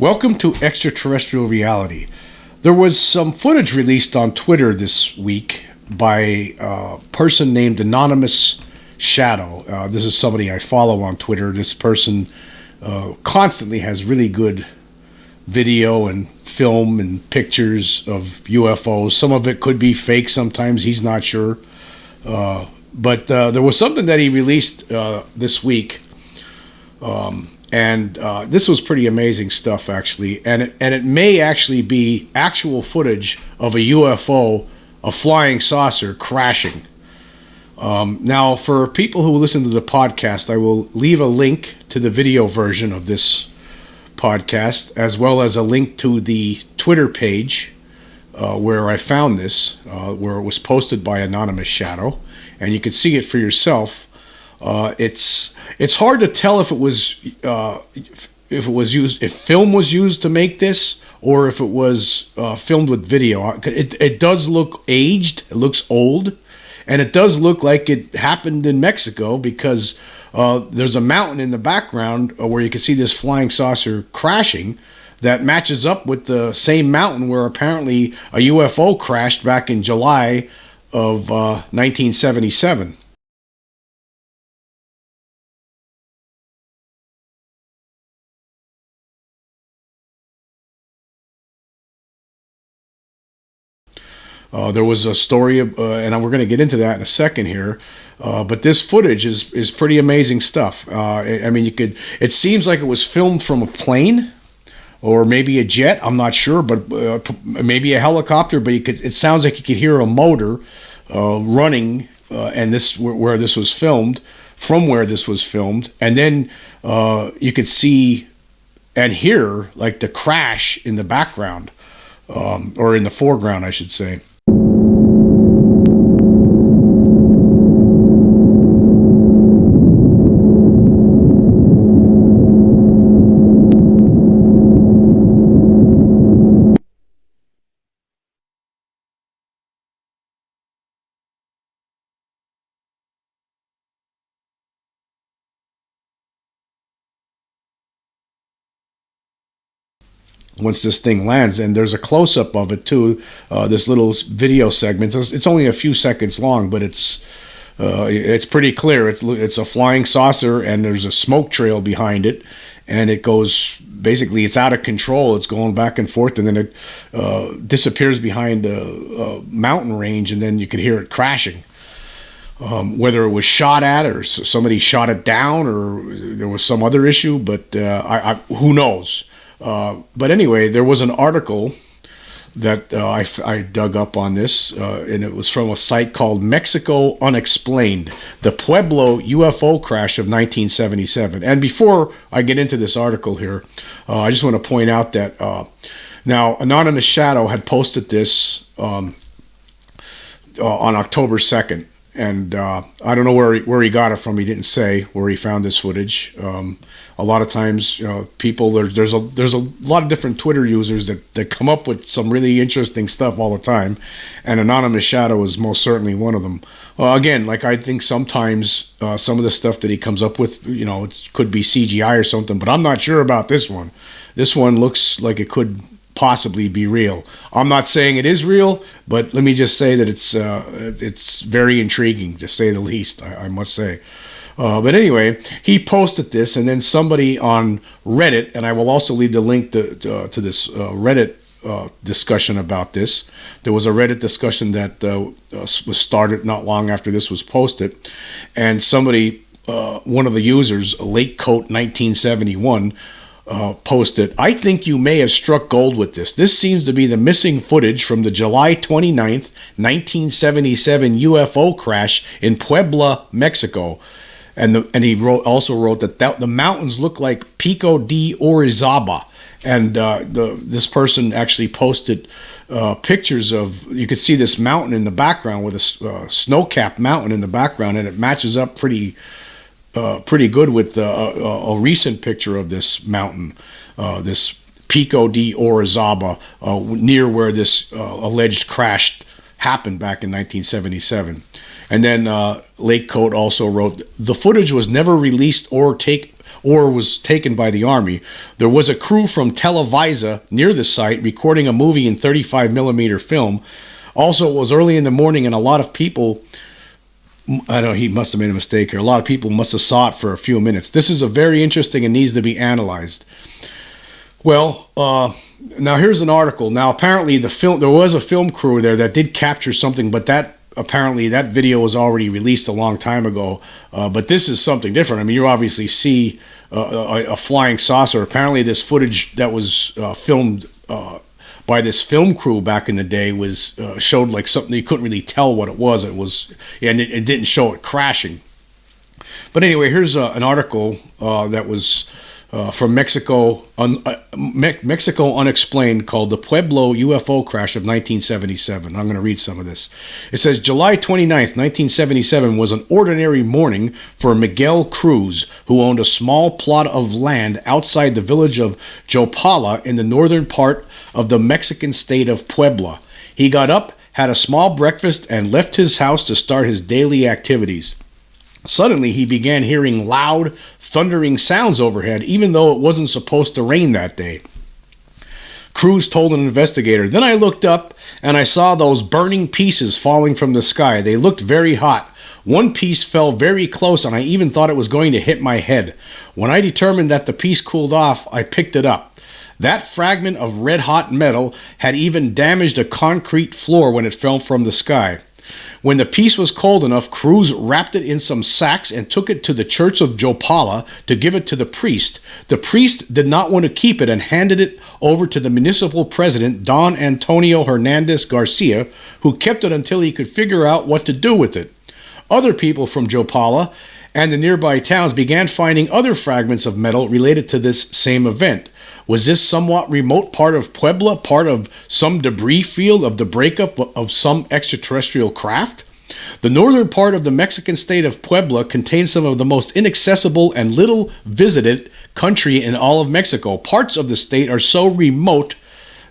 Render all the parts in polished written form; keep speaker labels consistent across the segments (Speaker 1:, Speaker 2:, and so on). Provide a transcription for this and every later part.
Speaker 1: Welcome to Extraterrestrial Reality. There was some footage released on Twitter this week by a person named Anonymous Shadow. This is somebody I follow on Twitter. This person constantly has really good video and film and pictures of UFOs. Some of it could be fake sometimes, he's not sure. But there was something that he released this week. And this was pretty amazing stuff, actually. And it may actually be actual footage of a UFO, a flying saucer, crashing. Now, for people who listen to the podcast, I will leave a link to the video version of this podcast, as well as a link to the Twitter page where I found this, where it was posted by Anonymous Shadow. And you can see it for yourself. It's hard to tell if it was used, if film was used to make this, or if it was filmed with video. It does look aged. It looks old, and it does look like it happened in Mexico because there's a mountain in the background where you can see this flying saucer crashing. That matches up with the same mountain where apparently a UFO crashed back in July of 1977. There was a story, and we're going to get into that in a second here. But this footage is pretty amazing stuff. I mean, it seems like it was filmed from a plane, or maybe a jet. I'm not sure, but maybe a helicopter. But it sounds like you could hear a motor running, and where this was filmed, from where this was filmed, and then you could see and hear like the crash in the background, or in the foreground, I should say. Once this thing lands, and there's a close-up of it too, this little video segment. It's only a few seconds long, but it's pretty clear. It's a flying saucer, and there's a smoke trail behind it, and it goes, basically it's out of control. It's going back and forth, and then it disappears behind a mountain range, and then you could hear it crashing. Whether it was shot at, or somebody shot it down, or there was some other issue, but who knows. But anyway, there was an article that I dug up on this, and it was from a site called Mexico Unexplained, the Pueblo UFO crash of 1977. And before I get into this article here, I just want to point out that now Anonymous Shadow had posted this on October 2nd. And I don't know where he got it from. He didn't say where he found this footage. A lot of times, people there's a lot of different Twitter users that come up with some really interesting stuff all the time, and Anonymous Shadow is most certainly one of them. Again, like I think sometimes some of the stuff that he comes up with, it could be CGI or something, but I'm not sure about this one. This one looks like it could possibly be real. I'm not saying it is real, but let me just say that it's very intriguing, to say the least, I must say. But anyway, he posted this, and then somebody on Reddit, and I will also leave the link to this Reddit discussion about this. There was a Reddit discussion that was started not long after this was posted, and somebody, one of the users, Late Coat 1971, posted, "I think you may have struck gold with this. This seems to be the missing footage from the July 29th, 1977 UFO crash in Puebla, Mexico." And he also wrote that the mountains look like Pico de Orizaba. And this person actually posted pictures of, you could see this mountain in the background, with a snow-capped mountain in the background, and it matches up pretty good with a recent picture of this mountain, this Pico de Orizaba, near where this alleged crash happened back in 1977. And then Lake Coat also wrote, "The footage was never released or or was taken by the Army. There was a crew from Televisa near the site recording a movie in 35 millimeter film. Also, it was early in the morning, and a lot of people, I don't know, he must have made a mistake here. A lot of people must have saw it for a few minutes. This is a very interesting and needs to be analyzed. Well, now here's an article. Now, apparently there was a film crew there that did capture something, but apparently that video was already released a long time ago. But this is something different. I mean, you obviously see a flying saucer. Apparently this footage that was filmed by this film crew back in the day was showed like something you couldn't really tell what it was. And it didn't show it crashing. But anyway, here's an article that was from Mexico Unexplained, called The Pueblo UFO Crash of 1977. I'm going to read some of this. It says, July 29th, 1977 was an ordinary morning for Miguel Cruz, who owned a small plot of land outside the village of Jopala in the northern part of the Mexican state of Puebla. He got up, had a small breakfast, and left his house to start his daily activities. Suddenly, he began hearing loud, thundering sounds overhead, even though it wasn't supposed to rain that day. Cruz told an investigator, "Then I looked up and I saw those burning pieces falling from the sky. They looked very hot. One piece fell very close and I even thought it was going to hit my head. When I determined that the piece cooled off, I picked it up. That fragment of red-hot metal had even damaged a concrete floor when it fell from the sky. When the piece was cold enough, Cruz wrapped it in some sacks and took it to the church of Jopala to give it to the priest. The priest did not want to keep it and handed it over to the municipal president, Don Antonio Hernandez Garcia, who kept it until he could figure out what to do with it. Other people from Jopala and the nearby towns began finding other fragments of metal related to this same event. Was this somewhat remote part of Puebla part of some debris field of the breakup of some extraterrestrial craft? The northern part of the Mexican state of Puebla contains some of the most inaccessible and little visited country in all of Mexico. Parts of the state are so remote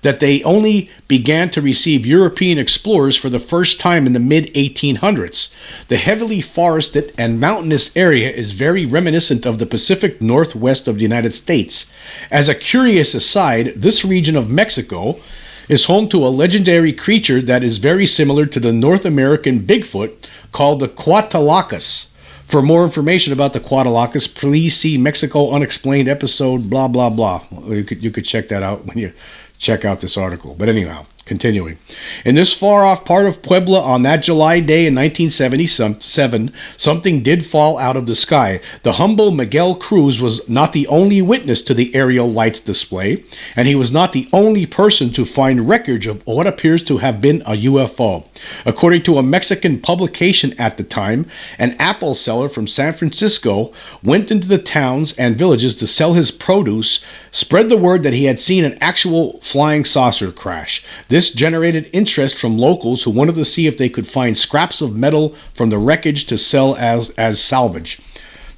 Speaker 1: that they only began to receive European explorers for the first time in the mid-1800s. The heavily forested and mountainous area is very reminiscent of the Pacific Northwest of the United States. As a curious aside, this region of Mexico is home to a legendary creature that is very similar to the North American Bigfoot called the Coatlicus. For more information about the Coatlicus, please see Mexico Unexplained episode blah blah blah. You could check that out when you check out this article. But anyhow, continuing. In this far-off part of Puebla on that July day in 1977, something did fall out of the sky. The humble Miguel Cruz was not the only witness to the aerial lights display, and he was not the only person to find wreckage of what appears to have been a UFO. According to a Mexican publication at the time, an apple seller from San Francisco went into the towns and villages to sell his produce, spread the word that he had seen an actual flying saucer crash. This generated interest from locals who wanted to see if they could find scraps of metal from the wreckage to sell as salvage.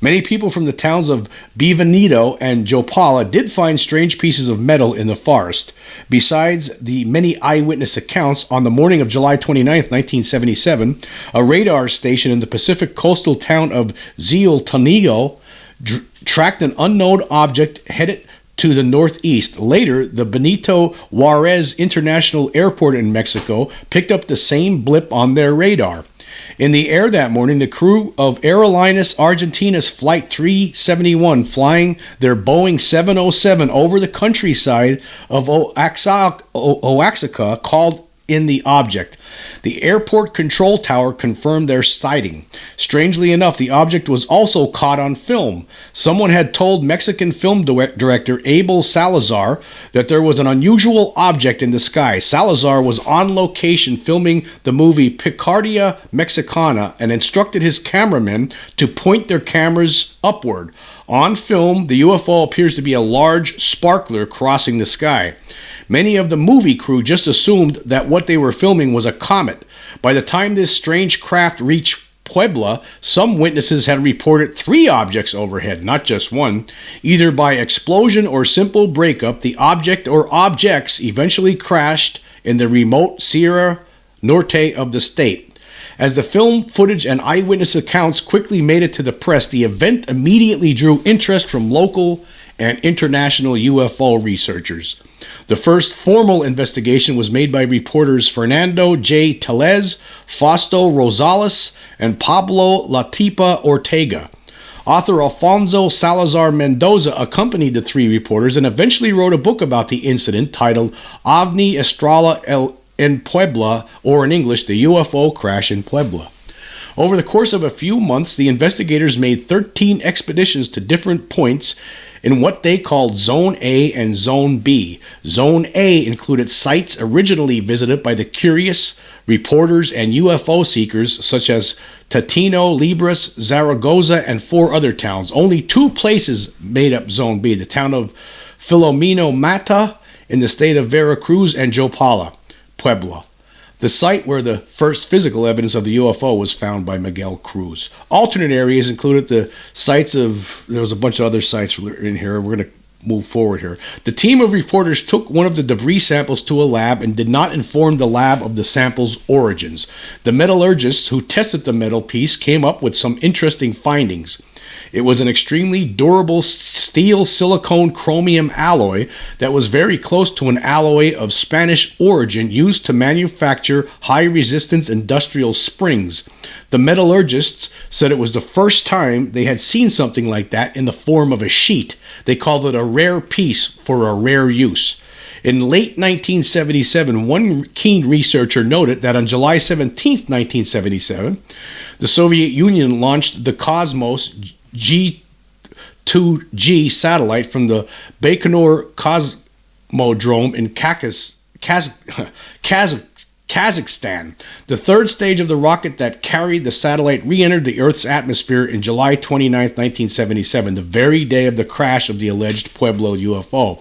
Speaker 1: Many people from the towns of Bienvenido and Jopala did find strange pieces of metal in the forest. Besides the many eyewitness accounts, on the morning of July 29, 1977, a radar station in the Pacific coastal town of Zioltanillo tracked an unknown object headed to the northeast. Later, the Benito Juarez International Airport in Mexico picked up the same blip on their radar. In the air that morning, the crew of Aerolíneas Argentinas Flight 371, flying their Boeing 707 over the countryside of Oaxaca, called in the object. The airport control tower confirmed their sighting. Strangely enough, the object was also caught on film. Someone had told Mexican film director Abel Salazar that there was an unusual object in the sky. Salazar was on location filming the movie Picardia Mexicana and instructed his cameramen to point their cameras upward. On film, the UFO appears to be a large sparkler crossing the sky. Many of the movie crew just assumed that what they were filming was a comet. By the time this strange craft reached Puebla, some witnesses had reported 3 objects overhead, not just one. Either by explosion or simple breakup, the object or objects eventually crashed in the remote Sierra Norte of the state. As the film footage and eyewitness accounts quickly made it to the press, the event immediately drew interest from local and international UFO researchers. The first formal investigation was made by reporters Fernando J. Tellez, Fausto Rosales, and Pablo Latipa Ortega. Author Alfonso Salazar Mendoza accompanied the three reporters and eventually wrote a book about the incident titled OVNI Estrella en Puebla, or in English, the UFO crash in Puebla. Over the course of a few months, the investigators made 13 expeditions to different points in what they called Zone A and Zone B. Zone A included sites originally visited by the curious, reporters, and UFO seekers such as Tatino, Libras, Zaragoza, and 4 other towns. Only 2 places made up Zone B, the town of Filomeno Mata in the state of Veracruz and Jopala, Puebla, the site where the first physical evidence of the UFO was found by Miguel Cruz. Alternate areas included the sites of, there was a bunch of other sites in here. We're going to move forward here. The team of reporters took one of the debris samples to a lab and did not inform the lab of the sample's origins. The metallurgists who tested the metal piece came up with some interesting findings. It was an extremely durable steel silicone chromium alloy that was very close to an alloy of Spanish origin used to manufacture high-resistance industrial springs. The metallurgists said it was the first time they had seen something like that in the form of a sheet. They called it a rare piece for a rare use. In late 1977, one keen researcher noted that on July 17, 1977, the Soviet Union launched the Cosmos G2G satellite from the Baikonur Cosmodrome in Kazakhstan. The third stage of the rocket that carried the satellite re-entered the Earth's atmosphere in July 29, 1977, the very day of the crash of the alleged Pueblo UFO.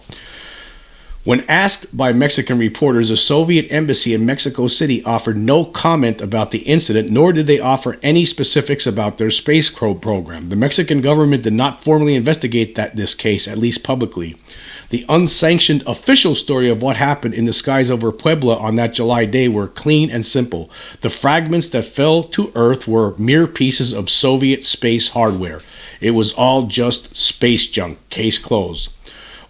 Speaker 1: When asked by Mexican reporters, the Soviet embassy in Mexico City offered no comment about the incident, nor did they offer any specifics about their space program. The Mexican government did not formally investigate this case, at least publicly. The unsanctioned official story of what happened in the skies over Puebla on that July day were clean and simple. The fragments that fell to Earth were mere pieces of Soviet space hardware. It was all just space junk. Case closed.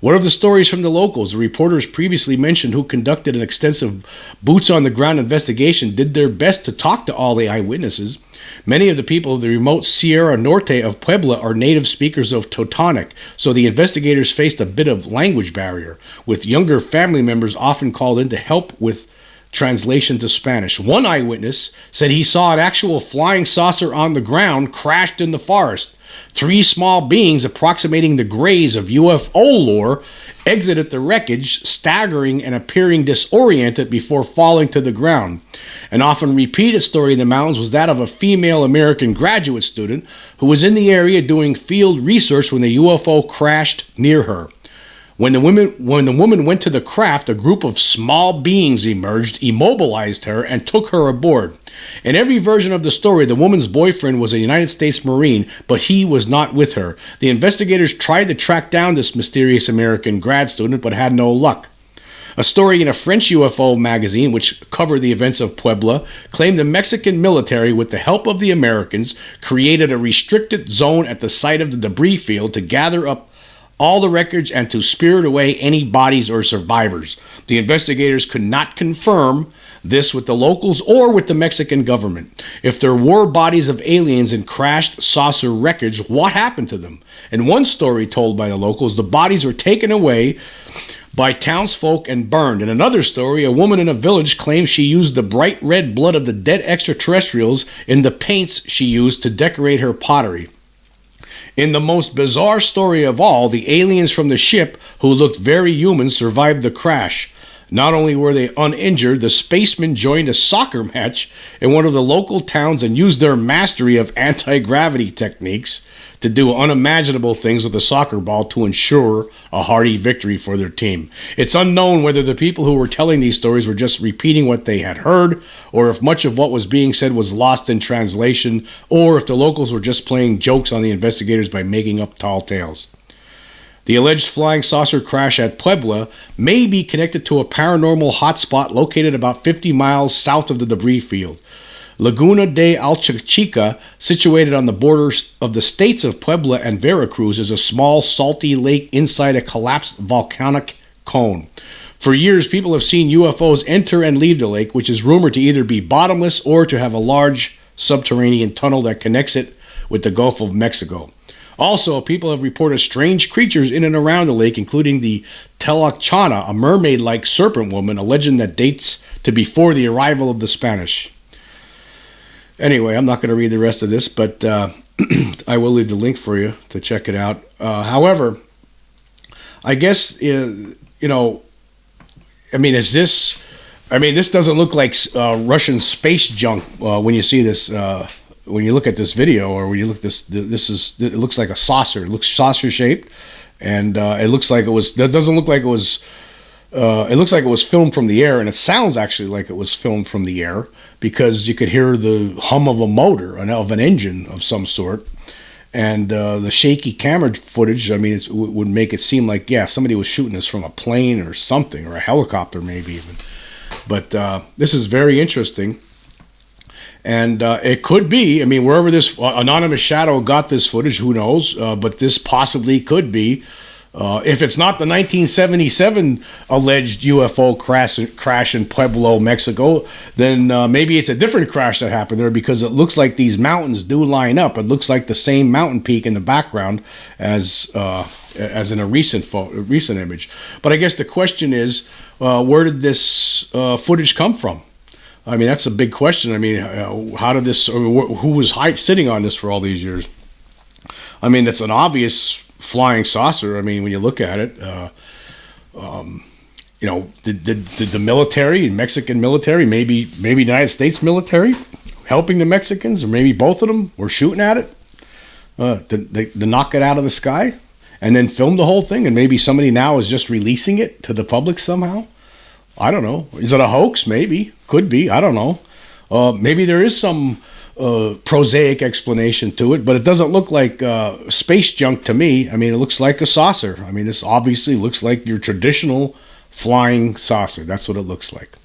Speaker 1: One of the stories from the locals, the reporters previously mentioned who conducted an extensive boots-on-the-ground investigation, did their best to talk to all the eyewitnesses. Many of the people of the remote Sierra Norte of Puebla are native speakers of Teutonic, so the investigators faced a bit of language barrier, with younger family members often called in to help with translation to Spanish. One eyewitness said he saw an actual flying saucer on the ground crashed in the forest. 3 small beings approximating the grays of UFO lore exited the wreckage, staggering and appearing disoriented before falling to the ground. An often repeated story in the mountains was that of a female American graduate student who was in the area doing field research when the UFO crashed near her. When the woman went to the craft, a group of small beings emerged, immobilized her, and took her aboard. In every version of the story, the woman's boyfriend was a United States Marine, but he was not with her. The investigators tried to track down this mysterious American grad student, but had no luck. A story in a French UFO magazine, which covered the events of Puebla, claimed the Mexican military, with the help of the Americans, created a restricted zone at the site of the debris field to gather up all the wreckage and to spirit away any bodies or survivors. The investigators could not confirm this with the locals or with the Mexican government. If there were bodies of aliens in crashed saucer wreckage, what happened to them? In one story told by the locals, the bodies were taken away by townsfolk and burned. In another story, a woman in a village claims she used the bright red blood of the dead extraterrestrials in the paints she used to decorate her pottery. In the most bizarre story of all, the aliens from the ship, who looked very human, survived the crash. Not only were they uninjured, the spacemen joined a soccer match in one of the local towns and used their mastery of anti-gravity techniques to do unimaginable things with a soccer ball to ensure a hearty victory for their team. It's unknown whether the people who were telling these stories were just repeating what they had heard, or if much of what was being said was lost in translation, or if the locals were just playing jokes on the investigators by making up tall tales. The alleged flying saucer crash at Puebla may be connected to a paranormal hotspot located about 50 miles south of the debris field. Laguna de Alchachica, situated on the borders of the states of Puebla and Veracruz, is a small, salty lake inside a collapsed volcanic cone. For years, people have seen UFOs enter and leave the lake, which is rumored to either be bottomless or to have a large subterranean tunnel that connects it with the Gulf of Mexico. Also, people have reported strange creatures in and around the lake, including the Telachana, a mermaid-like serpent woman, a legend that dates to before the arrival of the Spanish. Anyway, I'm not going to read the rest of this, but I will leave the link for you to check it out. However, I guess, I mean, this doesn't look like Russian space junk when you see this. When you look at this video, or when you look at this, it looks like a saucer. It looks saucer shaped, and it looks like it was. That doesn't look like it was. It looks like it was filmed from the air, and it sounds actually like it was filmed from the air because you could hear the hum of a motor, of an engine of some sort, and the shaky camera footage. I mean, it would make it seem like somebody was shooting this from a plane or something, or a helicopter maybe even. But this is very interesting. And it could be, I mean, wherever this anonymous shadow got this footage, who knows? But this possibly could be. If it's not the 1977 alleged UFO crash in Pueblo, Mexico, then maybe it's a different crash that happened there, because it looks like these mountains do line up. It looks like the same mountain peak in the background as in a recent image. But I guess the question is, where did this footage come from? I mean, that's a big question. I mean, how did this, or who was sitting on this for all these years? I mean, it's an obvious flying saucer. I mean, when you look at it, did the military, Mexican military, maybe United States military, helping the Mexicans, or maybe both of them were shooting at it to knock it out of the sky, and then film the whole thing, and maybe somebody now is just releasing it to the public somehow? I don't know. Is it a hoax? Maybe. Could be. I don't know. Maybe there is some prosaic explanation to it, but it doesn't look like space junk to me. I mean, it looks like a saucer. I mean, this obviously looks like your traditional flying saucer. That's what it looks like.